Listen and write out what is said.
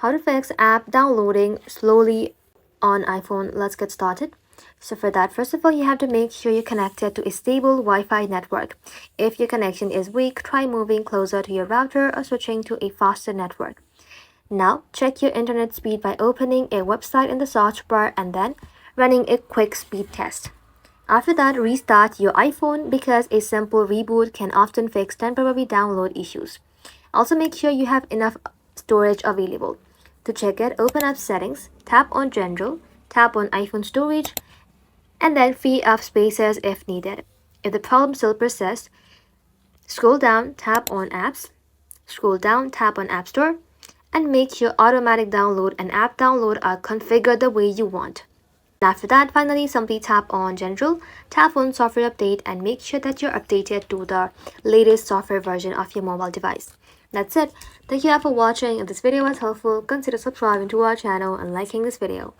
How to fix app downloading slowly on iPhone. Let's get started. So for that, first of all, you have to make sure you're connected to a stable Wi-Fi network. If your connection is weak, try moving closer to your router or switching to a faster network. Now, check your internet speed by opening a website in the search bar and then running a quick speed test. After that, restart your iPhone because a simple reboot can often fix temporary download issues. Also, make sure you have enough storage available. To check it, open up Settings, tap on General, tap on iPhone Storage, and then free up spaces if needed. If the problem still persists, scroll down, tap on Apps, scroll down, tap on App Store, and make sure automatic download and app download are configured the way you want. After that, finally, simply tap on General, tap on Software Update, and make sure that you're updated to the latest software version of your mobile device. That's it. Thank you all for watching. If this video was helpful, consider subscribing to our channel and liking this video.